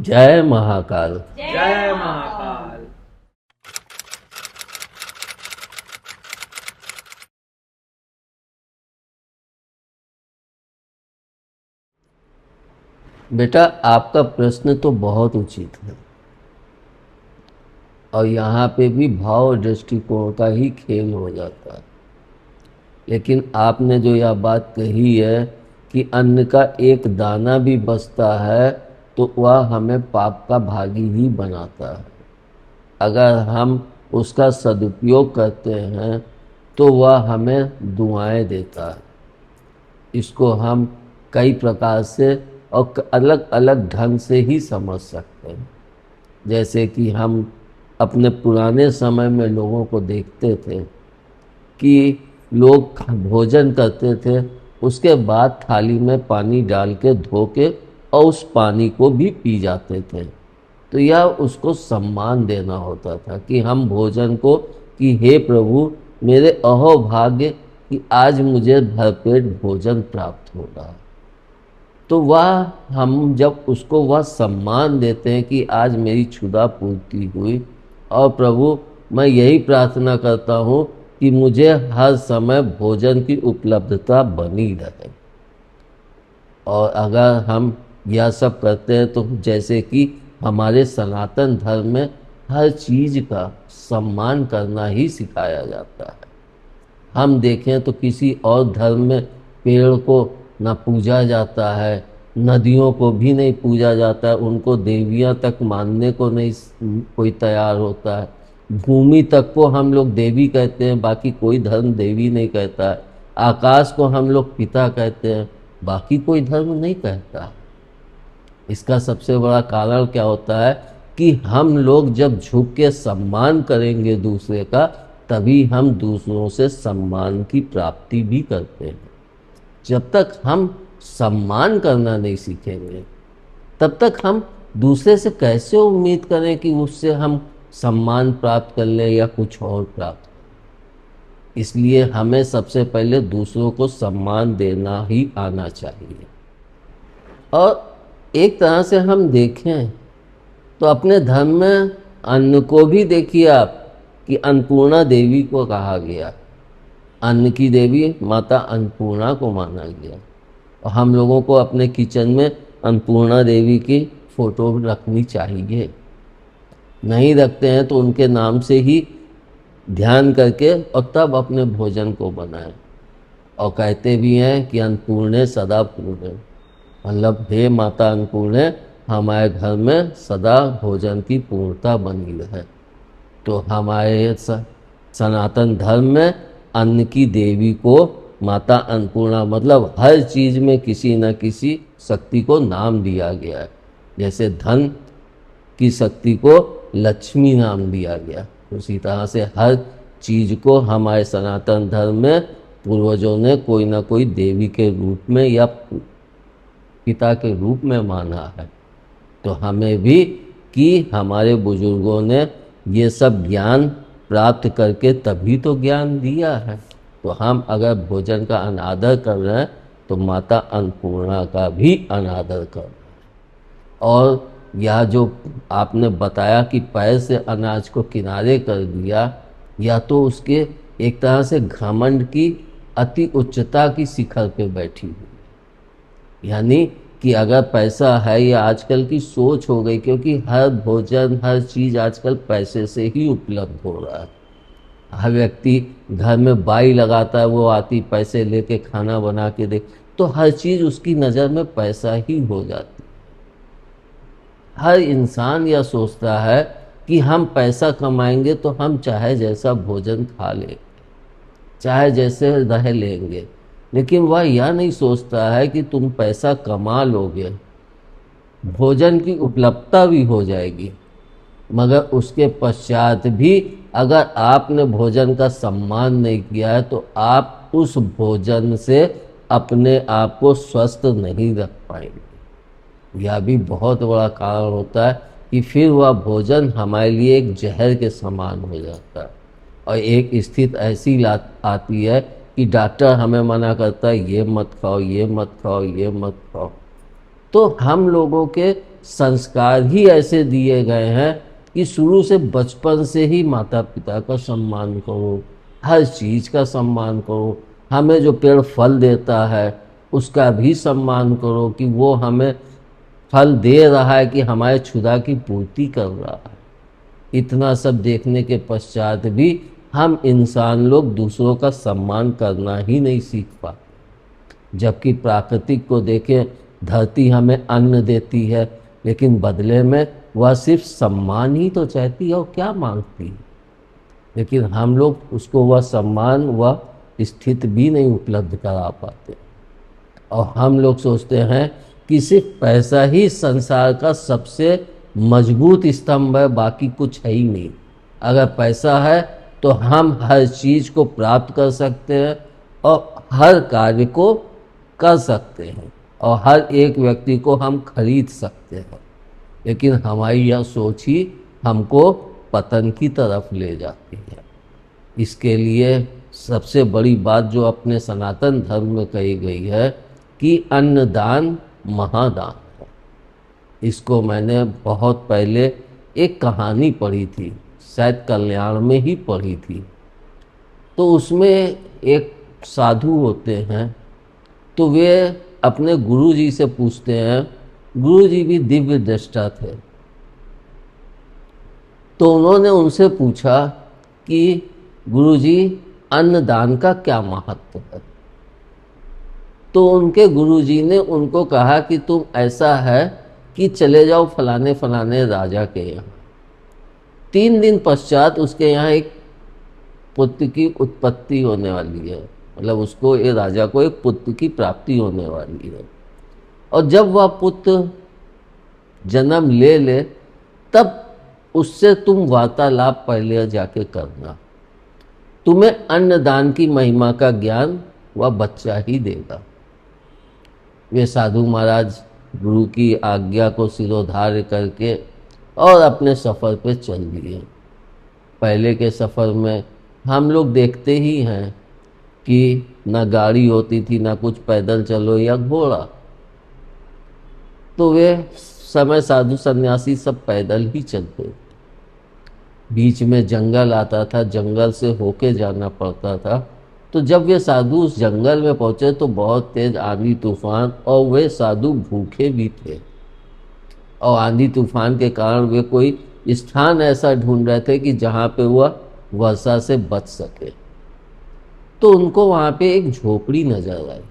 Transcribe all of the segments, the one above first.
जय महाकाल। जय महाकाल। बेटा, आपका प्रश्न तो बहुत उचित है और यहाँ पे भी भाव और दृष्टिकोण का ही खेल हो जाता है। लेकिन आपने जो यह बात कही है कि अन्न का एक दाना भी बचता है तो वह हमें पाप का भागी ही बनाता है। अगर हम उसका सदुपयोग करते हैं तो वह हमें दुआएं देता है। इसको हम कई प्रकार से और अलग अलग ढंग से ही समझ सकते हैं। जैसे कि हम अपने पुराने समय में लोगों को देखते थे कि लोग भोजन करते थे, उसके बाद थाली में पानी डाल के धो के और उस पानी को भी पी जाते थे। तो यह उसको सम्मान देना होता था कि हम भोजन को कि हे प्रभु, मेरे अहो भाग्य कि आज मुझे भरपेट भोजन प्राप्त होगा। तो वह हम जब उसको वह सम्मान देते हैं कि आज मेरी क्षुधा पूर्ति हुई और प्रभु मैं यही प्रार्थना करता हूँ कि मुझे हर समय भोजन की उपलब्धता बनी रहे। और अगर हम यह सब करते हैं तो जैसे कि हमारे सनातन धर्म में हर चीज़ का सम्मान करना ही सिखाया जाता है। हम देखें तो किसी और धर्म में पेड़ को न पूजा जाता है, नदियों को भी नहीं पूजा जाता है, उनको देवियां तक मानने को नहीं कोई तैयार होता है। भूमि तक को हम लोग देवी कहते हैं, बाकी कोई धर्म देवी नहीं कहता है। आकाश को हम लोग पिता कहते हैं, बाकी कोई धर्म नहीं कहता। इसका सबसे बड़ा कारण क्या होता है कि हम लोग जब झुक के सम्मान करेंगे दूसरे का, तभी हम दूसरों से सम्मान की प्राप्ति भी करते हैं। जब तक हम सम्मान करना नहीं सीखेंगे तब तक हम दूसरे से कैसे उम्मीद करें कि उससे हम सम्मान प्राप्त कर लें या कुछ और प्राप्त करें। इसलिए हमें सबसे पहले दूसरों को सम्मान देना ही आना चाहिए। और एक तरह से हम देखें तो अपने धर्म में अन्न को भी देखिए आप कि अन्नपूर्णा देवी को कहा गया। अन्न की देवी माता अन्नपूर्णा को माना गया और हम लोगों को अपने किचन में अन्नपूर्णा देवी की फ़ोटो रखनी चाहिए। नहीं रखते हैं तो उनके नाम से ही ध्यान करके और तब अपने भोजन को बनाएं। और कहते भी हैं कि अन्नपूर्णे सदा पूर्णे, मतलब हे माता अन्नपूर्णे, हमारे घर में सदा भोजन की पूर्णता बनी रहे। तो हमारे सनातन धर्म में अन्न की देवी को माता अन्नपूर्णा, मतलब हर चीज़ में किसी न किसी शक्ति को नाम दिया गया है। जैसे धन की शक्ति को लक्ष्मी नाम दिया गया, उसी तरह से हर चीज़ को हमारे सनातन धर्म में पूर्वजों ने कोई ना कोई देवी के रूप में या पिता के रूप में माना है। तो हमें भी कि हमारे बुजुर्गों ने ये सब ज्ञान प्राप्त करके तभी तो ज्ञान दिया है। तो हम अगर भोजन का अनादर कर रहे हैं तो माता अन्नपूर्णा का भी अनादर कर रहे हैं। और यह जो आपने बताया कि पैर से अनाज को किनारे कर दिया, या तो उसके एक तरह से घमंड की अति उच्चता की शिखर पे बैठी हुई। यानी कि अगर पैसा है, ये आजकल की सोच हो गई, क्योंकि हर भोजन हर चीज़ आजकल पैसे से ही उपलब्ध हो रहा है। हर व्यक्ति घर में बाई लगाता है, वो आती पैसे लेके खाना बना के दे, तो हर चीज़ उसकी नज़र में पैसा ही हो जाती। हर इंसान यह सोचता है कि हम पैसा कमाएंगे तो हम चाहे जैसा भोजन खा लें, चाहे जैसे रह लेंगे, लेकिन वह यह नहीं सोचता है कि तुम पैसा कमा लोगे, भोजन की उपलब्धता भी हो जाएगी, मगर उसके पश्चात भी अगर आपने भोजन का सम्मान नहीं किया है तो आप उस भोजन से अपने आप को स्वस्थ नहीं रख पाएंगे। यह भी बहुत बड़ा कारण होता है कि फिर वह भोजन हमारे लिए एक जहर के समान हो जाता है। और एक स्थिति ऐसी आती है कि डॉक्टर हमें मना करता है ये मत खाओ, ये मत खाओ, ये मत खाओ। तो हम लोगों के संस्कार ही ऐसे दिए गए हैं कि शुरू से बचपन से ही माता पिता का सम्मान करो, हर चीज़ का सम्मान करो। हमें जो पेड़ फल देता है उसका भी सम्मान करो कि वो हमें फल दे रहा है कि हमारे क्षुधा की पूर्ति कर रहा है। इतना सब देखने के पश्चात भी हम इंसान लोग दूसरों का सम्मान करना ही नहीं सीख पाते। जबकि प्राकृतिक को देखें, धरती हमें अन्न देती है, लेकिन बदले में वह सिर्फ सम्मान ही तो चाहती है और क्या मांगती है। लेकिन हम लोग उसको वह सम्मान व स्थिति भी नहीं उपलब्ध करा पाते। और हम लोग सोचते हैं कि सिर्फ पैसा ही संसार का सबसे मजबूत स्तंभ है, बाकी कुछ है ही नहीं। अगर पैसा है तो हम हर चीज़ को प्राप्त कर सकते हैं और हर कार्य को कर सकते हैं और हर एक व्यक्ति को हम खरीद सकते हैं। लेकिन हमारी यह सोच ही हमको पतन की तरफ ले जाती है। इसके लिए सबसे बड़ी बात जो अपने सनातन धर्म में कही गई है कि अन्नदान महादान है। इसको मैंने बहुत पहले एक कहानी पढ़ी थी, शायद कल्याण में ही पढ़ी थी। तो उसमें एक साधु होते हैं, तो वे अपने गुरु जी से पूछते हैं, गुरु जी भी दिव्य दृष्टा थे। तो उन्होंने उनसे पूछा कि गुरु जी अन्नदान का क्या महत्व है। तो उनके गुरुजी ने उनको कहा कि तुम ऐसा है कि चले जाओ फलाने फलाने राजा के यहाँ। 3 दिन पश्चात उसके यहाँ एक पुत्र की उत्पत्ति होने वाली है, मतलब उसको, ये राजा को एक पुत्र की प्राप्ति होने वाली है। और जब वह पुत्र जन्म ले ले तब उससे तुम वार्तालाप पहले जाके करना। तुम्हें अन्नदान की महिमा का ज्ञान वह बच्चा ही देगा। वे साधु महाराज गुरु की आज्ञा को सिरोधार्य करके और अपने सफ़र पे चल दिए। पहले के सफ़र में हम लोग देखते ही हैं कि ना गाड़ी होती थी, ना कुछ पैदल चलो या घोड़ा। तो वे समय साधु सन्यासी सब पैदल ही चलते थे। बीच में जंगल आता था, जंगल से होके जाना पड़ता था। तो जब वे साधु उस जंगल में पहुंचे तो बहुत तेज आंधी तूफान, और वे साधु भूखे भी थे। और आंधी तूफान के कारण वे कोई स्थान ऐसा ढूंढ रहे थे कि जहाँ पे वह वर्षा से बच सके। तो उनको वहाँ पे एक झोपड़ी नजर आई।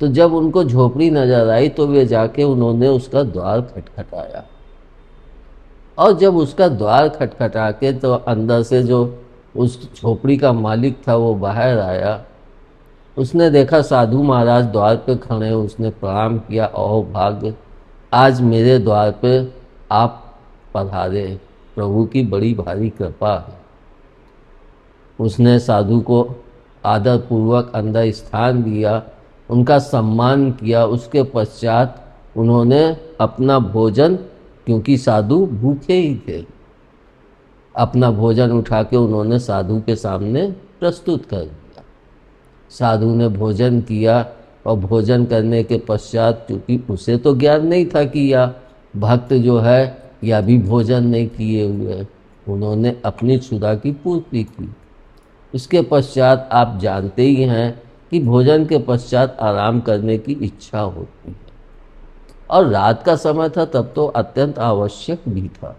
तो जब उनको झोपड़ी नजर आई तो वे जाके उन्होंने उसका द्वार खटखटाया। और जब उसका द्वार खटखटा के तो अंदर से जो उस झोपड़ी का मालिक था वो बाहर आया। उसने देखा साधु महाराज द्वार पे खड़े हैं। उसने प्रणाम किया, और भाग्य, आज मेरे द्वार पे आप पधारे, प्रभु की बड़ी भारी कृपा है। उसने साधु को आदरपूर्वक अंदर स्थान दिया, उनका सम्मान किया। उसके पश्चात उन्होंने अपना भोजन, क्योंकि साधु भूखे ही थे, अपना भोजन उठा के उन्होंने साधु के सामने प्रस्तुत कर दिया। साधु ने भोजन किया, और भोजन करने के पश्चात, क्योंकि उसे तो ज्ञान नहीं था कि यह भक्त जो है या भी भोजन नहीं किए हुए, उन्होंने अपनी क्षुधा की पूर्ति की। इसके पश्चात आप जानते ही हैं कि भोजन के पश्चात आराम करने की इच्छा होती है, और रात का समय था, तब तो अत्यंत आवश्यक भी था।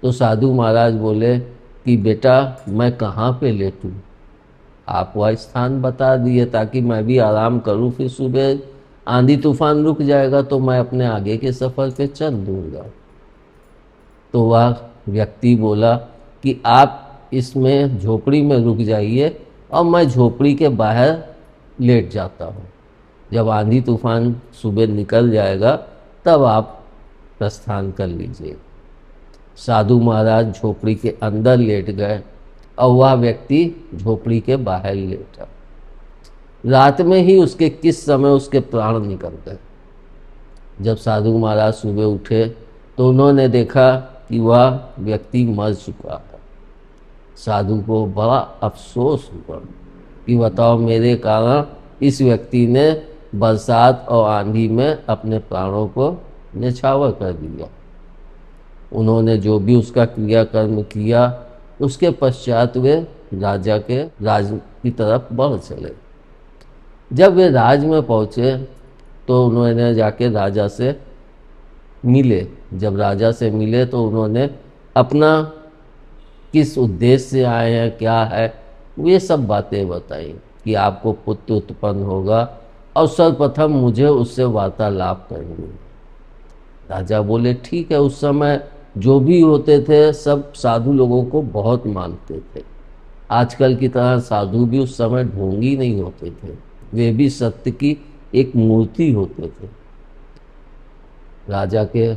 तो साधु महाराज बोले कि बेटा मैं कहाँ पे लेटूं, आप वह स्थान बता दिए ताकि मैं भी आराम करूं, फिर सुबह आंधी तूफान रुक जाएगा तो मैं अपने आगे के सफ़र पे चल दूँगा। तो वह व्यक्ति बोला कि आप इसमें झोपड़ी में रुक जाइए और मैं झोपड़ी के बाहर लेट जाता हूँ। जब आंधी तूफान सुबह निकल जाएगा तब आप प्रस्थान कर लीजिए। साधु महाराज झोपड़ी के अंदर लेट गए और वह व्यक्ति झोपड़ी के बाहर लेटा। रात में ही उसके किस समय उसके प्राण निकल गए। जब साधु महाराज सुबह उठे तो उन्होंने देखा कि वह व्यक्ति मर चुका है। साधु को बड़ा अफसोस हुआ कि बताओ, मेरे कारण इस व्यक्ति ने बरसात और आंधी में अपने प्राणों को निछावर कर दिया। उन्होंने जो भी उसका क्रियाकर्म किया, उसके पश्चात वे राजा के राज की तरफ बढ़ चले। जब वे राज में पहुँचे तो उन्होंने जाके राजा से मिले। जब राजा से मिले तो उन्होंने अपना किस उद्देश्य से आए हैं, क्या है, ये सब बातें बताई कि आपको पुत्र उत्पन्न होगा और सर्वप्रथम मुझे उससे वार्तालाप करनी है। राजा बोले ठीक है। उस समय जो भी होते थे सब साधु लोगों को बहुत मानते थे। आजकल की तरह साधु भी उस समय ढोंगी नहीं होते थे, वे भी सत्य की एक मूर्ति होते थे। राजा के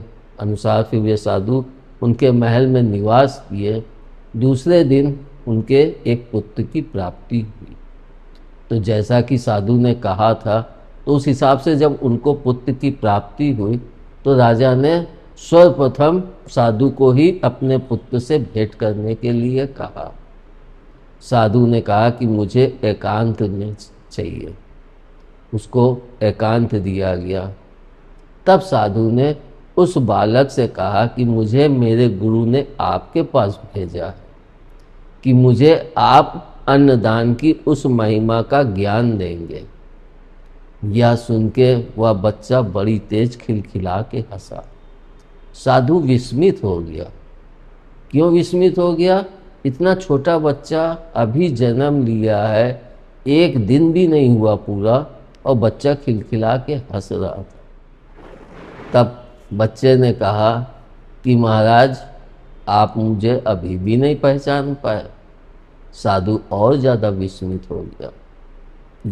अनुसार फिर वे साधु उनके महल में निवास किए। दूसरे दिन उनके एक पुत्र की प्राप्ति हुई। तो जैसा कि साधु ने कहा था, तो उस हिसाब से जब उनको पुत्र की प्राप्ति हुई तो राजा ने सर्वप्रथम साधु को ही अपने पुत्र से भेंट करने के लिए कहा। साधु ने कहा कि मुझे एकांत में चाहिए। उसको एकांत दिया गया। तब साधु ने उस बालक से कहा कि मुझे मेरे गुरु ने आपके पास भेजा है कि मुझे आप अन्नदान की उस महिमा का ज्ञान देंगे। यह सुन के वह बच्चा बड़ी तेज खिलखिला के हंसा। साधु विस्मित हो गया। क्यों विस्मित हो गया? इतना छोटा बच्चा अभी जन्म लिया है, एक दिन भी नहीं हुआ पूरा, और बच्चा खिलखिला के हंस रहा था। तब बच्चे ने कहा कि महाराज, आप मुझे अभी भी नहीं पहचान पाए। साधु और ज़्यादा विस्मित हो गया।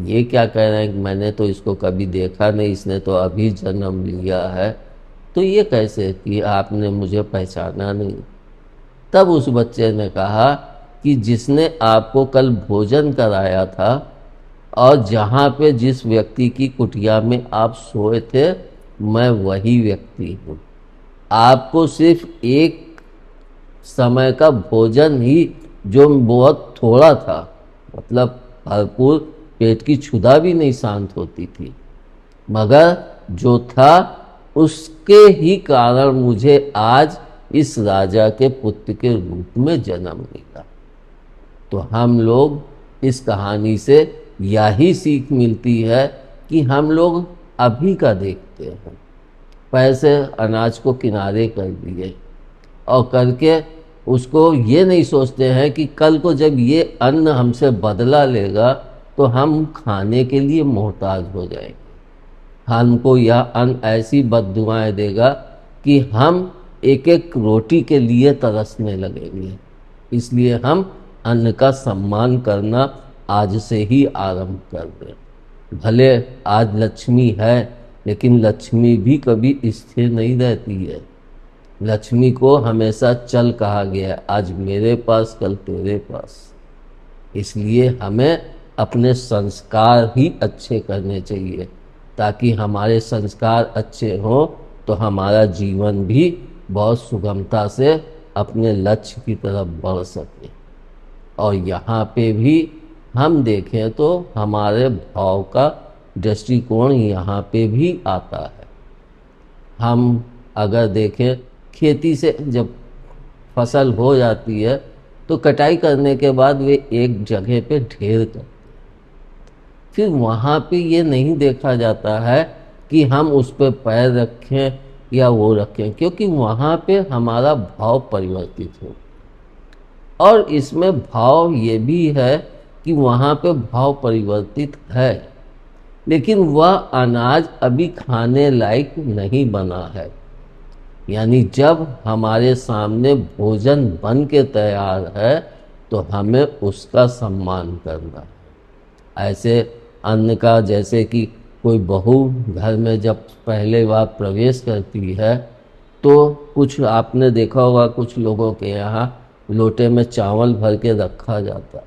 ये क्या कह रहे हैं कि मैंने तो इसको कभी देखा नहीं, इसने तो अभी जन्म लिया है, तो ये कैसे कि आपने मुझे पहचाना नहीं? तब उस बच्चे ने कहा कि जिसने आपको कल भोजन कराया था और जहाँ पे जिस व्यक्ति की कुटिया में आप सोए थे, मैं वही व्यक्ति हूँ। आपको सिर्फ एक समय का भोजन ही, जो बहुत थोड़ा था, मतलब भरपूर पेट की क्षुधा भी नहीं शांत होती थी, मगर जो था उसके ही कारण मुझे आज इस राजा के पुत्र के रूप में जन्म मिला। तो हम लोग इस कहानी से यही सीख मिलती है कि हम लोग अभी का देखते हैं, पैसे अनाज को किनारे कर दिए और करके उसको ये नहीं सोचते हैं कि कल को जब ये अन्न हमसे बदला लेगा तो हम खाने के लिए मोहताज हो जाएंगे। हमको यह अन्न ऐसी बददुआएं देगा कि हम एक एक रोटी के लिए तरसने लगेंगे। इसलिए हम अन्न का सम्मान करना आज से ही आरंभ कर दें। भले आज लक्ष्मी है, लेकिन लक्ष्मी भी कभी स्थिर नहीं रहती है। लक्ष्मी को हमेशा चल कहा गया है, आज मेरे पास कल तेरे पास। इसलिए हमें अपने संस्कार ही अच्छे करने चाहिए, ताकि हमारे संस्कार अच्छे हों तो हमारा जीवन भी बहुत सुगमता से अपने लक्ष्य की तरफ बढ़ सके। और यहाँ पे भी हम देखें तो हमारे भाव का दृष्टिकोण यहाँ पे भी आता है। हम अगर देखें, खेती से जब फसल हो जाती है तो कटाई करने के बाद वे एक जगह पे ढेर करते हैं। फिर वहाँ पे ये नहीं देखा जाता है कि हम उस पर पैर रखें या वो रखें, क्योंकि वहाँ पे हमारा भाव परिवर्तित हो। और इसमें भाव ये भी है कि वहाँ पे भाव परिवर्तित है, लेकिन वह अनाज अभी खाने लायक नहीं बना है। यानी जब हमारे सामने भोजन बन के तैयार है तो हमें उसका सम्मान करना है। ऐसे अन्न का, जैसे कि कोई बहू घर में जब पहले बार प्रवेश करती है तो कुछ आपने देखा होगा, कुछ लोगों के यहाँ लोटे में चावल भर के रखा जाता है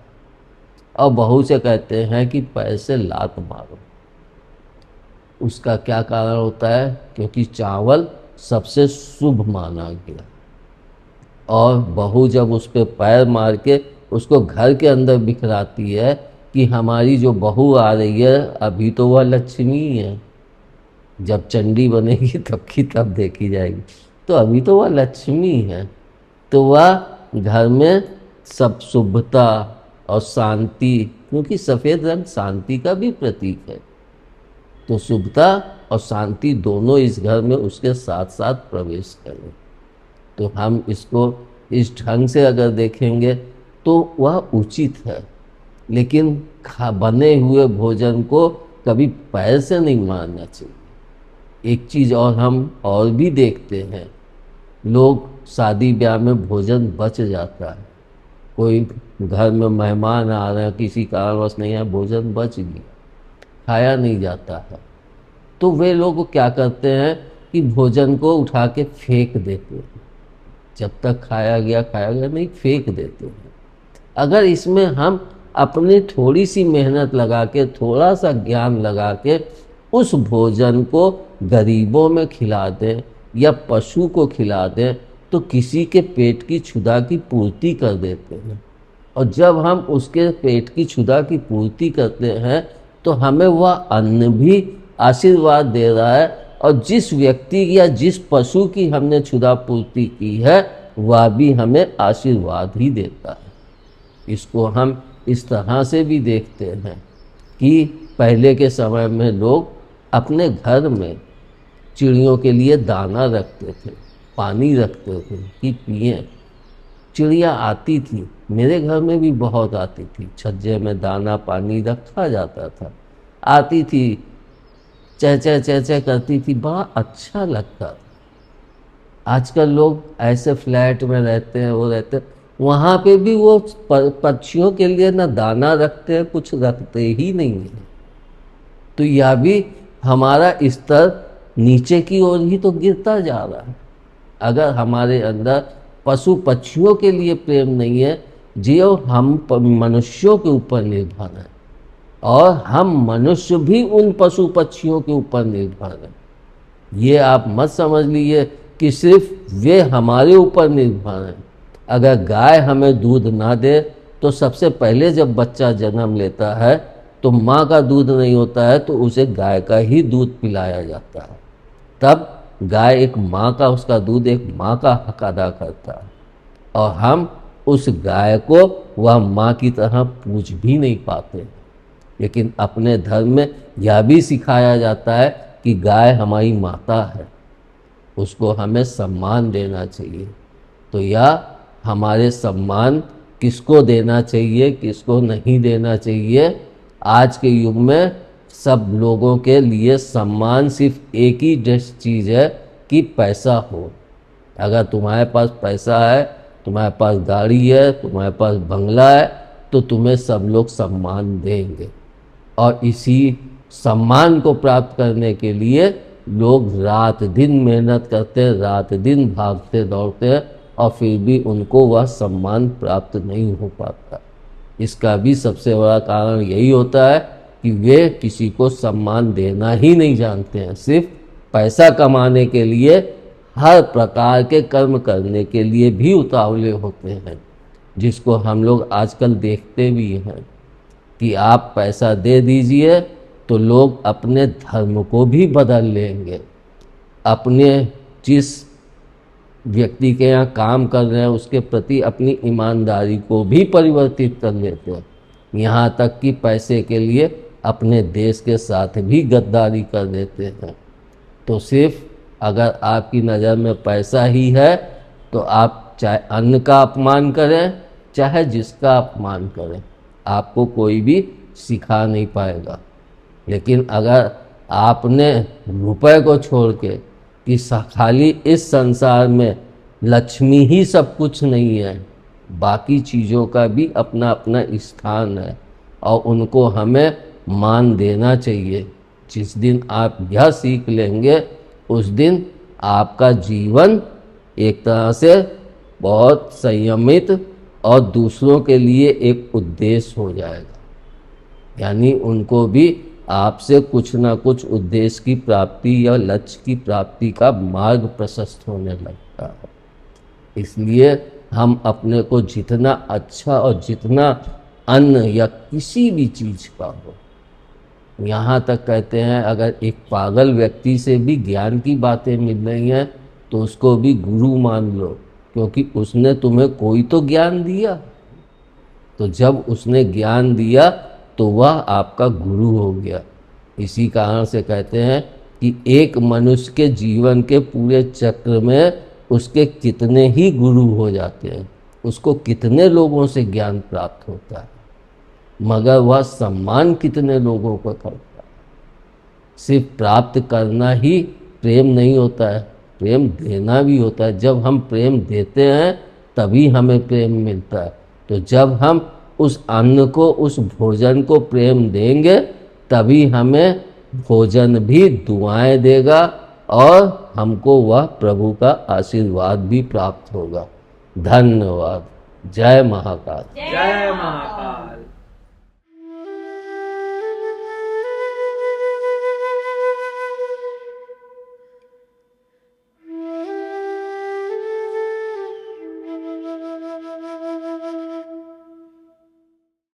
और बहू से कहते हैं कि पैसे लात मारो। उसका क्या कारण होता है? क्योंकि चावल सबसे शुभ माना गया, और बहू जब उस पर पैर मार के उसको घर के अंदर बिखराती है कि हमारी जो बहू आ रही है अभी तो वह लक्ष्मी है, जब चंडी बनेगी तब की तब देखी जाएगी। तो अभी तो वह लक्ष्मी है, तो वह घर में सब शुभता और शांति, क्योंकि सफ़ेद रंग शांति का भी प्रतीक है, तो शुभता और शांति दोनों इस घर में उसके साथ साथ प्रवेश करें। तो हम इसको इस ढंग से अगर देखेंगे तो वह उचित है। लेकिन बने हुए भोजन को कभी पैर से नहीं मारना चाहिए। एक चीज़ और हम और भी देखते हैं, लोग शादी ब्याह में भोजन बच जाता है, कोई घर में मेहमान आ रहे हैं, किसी कारणवश नहीं है, भोजन बच गया, खाया नहीं जाता है, तो वे लोग क्या करते हैं कि भोजन को उठा के फेंक देते हैं। जब तक खाया गया नहीं, फेंक देते हैं। अगर इसमें हम अपनी थोड़ी सी मेहनत लगा के, थोड़ा सा ज्ञान लगा के उस भोजन को गरीबों में खिला दें या पशु को खिला दें, तो किसी के पेट की क्षुधा की पूर्ति कर देते हैं। और जब हम उसके पेट की क्षुधा की पूर्ति करते हैं तो हमें वह अन्न भी आशीर्वाद दे रहा है, और जिस व्यक्ति या जिस पशु की हमने क्षुधा पूर्ति की है वह भी हमें आशीर्वाद ही देता है। इसको हम इस तरह से भी देखते हैं कि पहले के समय में लोग अपने घर में चिड़ियों के लिए दाना रखते थे, पानी रखते थे कि पिएं। चिड़िया आती थी, मेरे घर में भी बहुत आती थी, छज्जे में दाना पानी रखा जाता था, आती थी, चह चह चह चह करती थी, बड़ा अच्छा लगता था। आजकल लोग ऐसे फ्लैट में रहते हैं, वो रहते हैं, वहाँ पे भी वो पक्षियों के लिए ना दाना रखते हैं, कुछ रखते ही नहीं है। तो यह भी हमारा स्तर नीचे की ओर ही तो गिरता जा रहा है। अगर हमारे अंदर पशु पक्षियों के लिए प्रेम नहीं है, जो हम मनुष्यों के ऊपर निर्भर हैं, और हम मनुष्य भी उन पशु पक्षियों के ऊपर निर्भर हैं। ये आप मत समझ लीजिए कि सिर्फ वे हमारे ऊपर निर्भर हैं। अगर गाय हमें दूध ना दे तो सबसे पहले जब बच्चा जन्म लेता है तो माँ का दूध नहीं होता है, तो उसे गाय का ही दूध पिलाया जाता है। तब गाय एक माँ का, उसका दूध एक माँ का हक अदा करता है, और हम उस गाय को वह माँ की तरह पूज भी नहीं पाते। लेकिन अपने धर्म में यह भी सिखाया जाता है कि गाय हमारी माता है, उसको हमें सम्मान देना चाहिए। तो यह हमारे सम्मान किसको देना चाहिए, किसको नहीं देना चाहिए, आज के युग में सब लोगों के लिए सम्मान सिर्फ एक ही चीज़ है कि पैसा हो। अगर तुम्हारे पास पैसा है, तुम्हारे पास गाड़ी है, तुम्हारे पास बंगला है, तो तुम्हें सब लोग सम्मान देंगे। और इसी सम्मान को प्राप्त करने के लिए लोग रात दिन मेहनत करते हैं, रात दिन भागते दौड़ते हैं, और फिर भी उनको वह सम्मान प्राप्त नहीं हो पाता। इसका भी सबसे बड़ा कारण यही होता है कि वे किसी को सम्मान देना ही नहीं जानते हैं। सिर्फ पैसा कमाने के लिए, हर प्रकार के कर्म करने के लिए भी उतावले होते हैं, जिसको हम लोग आजकल देखते भी हैं कि आप पैसा दे दीजिए तो लोग अपने धर्म को भी बदल लेंगे। अपने जिस व्यक्ति के यहाँ काम कर रहे हैं उसके प्रति अपनी ईमानदारी को भी परिवर्तित कर लेते हैं, यहाँ तक कि पैसे के लिए अपने देश के साथ भी गद्दारी कर देते हैं। तो सिर्फ अगर आपकी नज़र में पैसा ही है तो आप चाहे अन्न का अपमान करें, चाहे जिसका अपमान करें, आपको कोई भी सिखा नहीं पाएगा। लेकिन अगर आपने रुपए को छोड़ के कि खाली इस संसार में लक्ष्मी ही सब कुछ नहीं है, बाकी चीज़ों का भी अपना अपना स्थान है, और उनको हमें मान देना चाहिए। जिस दिन आप यह सीख लेंगे उस दिन आपका जीवन एक तरह से बहुत संयमित और दूसरों के लिए एक उद्देश्य हो जाएगा। यानी उनको भी आपसे कुछ ना कुछ उद्देश्य की प्राप्ति या लक्ष्य की प्राप्ति का मार्ग प्रशस्त होने लगता है। इसलिए हम अपने को जितना अच्छा और जितना अन्न या किसी भी चीज़ का हो, यहाँ तक कहते हैं अगर एक पागल व्यक्ति से भी ज्ञान की बातें मिल रही हैं तो उसको भी गुरु मान लो, क्योंकि उसने तुम्हें कोई तो ज्ञान दिया। तो जब उसने ज्ञान दिया तो वह आपका गुरु हो गया। इसी कारण से कहते हैं कि एक मनुष्य के जीवन के पूरे चक्र में उसके कितने ही गुरु हो जाते हैं, उसको कितने लोगों से ज्ञान प्राप्त होता है, मगर वह सम्मान कितने लोगों को करता है। सिर्फ प्राप्त करना ही प्रेम नहीं होता है, प्रेम देना भी होता है। जब हम प्रेम देते हैं तभी हमें प्रेम मिलता है। तो जब हम उस अन्न को, उस भोजन को प्रेम देंगे तभी हमें भोजन भी दुआएं देगा और हमको वह प्रभु का आशीर्वाद भी प्राप्त होगा। धन्यवाद। जय महाकाल। जय महाकाल।